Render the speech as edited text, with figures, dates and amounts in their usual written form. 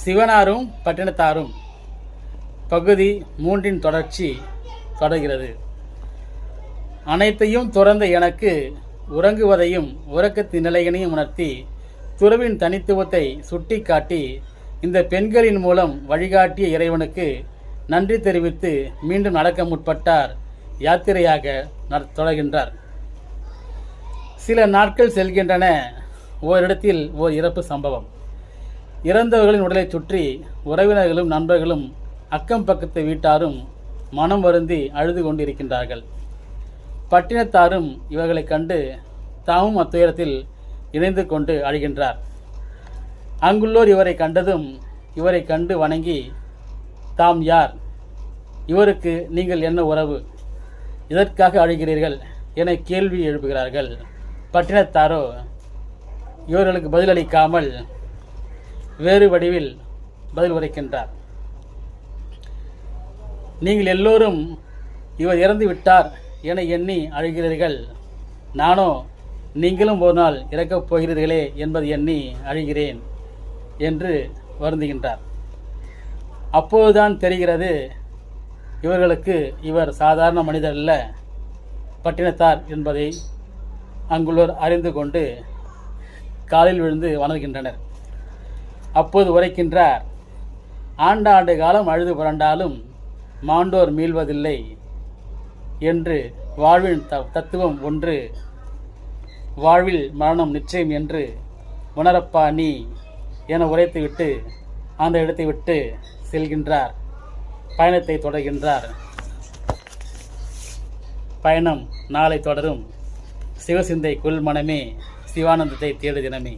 சிவனாரும் பட்டினத்தாரும் பகுதி 3 தொடர்ச்சி தொடர்கிறது. அனைத்தையும் துறந்த எனக்கு உறங்குவதையும் உறக்கத்தின் நிலையினையும் உணர்த்தி துறவின் தனித்துவத்தை சுட்டி காட்டி இந்த பெண்களின் மூலம் வழிகாட்டிய இறைவனுக்கு நன்றி தெரிவித்து மீண்டும் நடக்க முற்பட்டார். யாத்திரையாக தொடர்கின்றார். சில நாட்கள் செல்கின்றன. ஓரிடத்தில் ஓர் இறப்பு சம்பவம். இறந்தவர்களின் உடலை சுற்றி உறவினர்களும் நண்பர்களும் அக்கம் பக்கத்து வீட்டாரும் மனம் வருந்தி அழுது கொண்டிருக்கின்றார்கள். பட்டினத்தாரும் இவர்களை கண்டு தாமும் அத்துயரத்தில் இணைந்து கொண்டு அழுகின்றார். அங்குள்ளோர் இவரை கண்டதும் இவரை கண்டு வணங்கி, தாம் யார்? இவருக்கு நீங்கள் என்ன உறவு? இதற்காக அழுகிறீர்கள் என கேள்வி எழுப்புகிறார்கள். பட்டினத்தாரோ இவர்களுக்கு பதிலளிக்காமல் வேறு வடிவில் பதில் உரைக்கின்றார். நீங்கள் எல்லோரும் இவர் இறந்து விட்டார் என எண்ணி அழுகிறீர்கள். நானோ நீங்களும் ஒரு நாள் இறக்கப் போகிறீர்களே என்பது எண்ணி அழுகிறேன் என்று வருந்துகின்றார். அப்போதுதான் தெரிகிறது இவர்களுக்கு இவர் சாதாரண மனிதர் அல்ல, பட்டினத்தார் என்பதை அங்குள்ளோர் அறிந்து கொண்டு காலில் விழுந்து வணங்குகின்றனர். அப்போது உரைக்கின்றார், ஆண்டாண்டு காலம் அழுது புரண்டாலும் மாண்டோர் மீள்வதில்லை என்று வாழ்வின் தத்துவம் ஒன்று, வாழ்வில் மரணம் நிச்சயம் என்று உணரப்பா நீ என உரைத்துவிட்டு அந்த இடத்தை விட்டு செல்கின்றார். பயணத்தை தொடர்கின்றார். பயணம் நாளை தொடரும். சிவசிந்தை கொள் மனமே, சிவானந்தத்தை தேடு தினமே.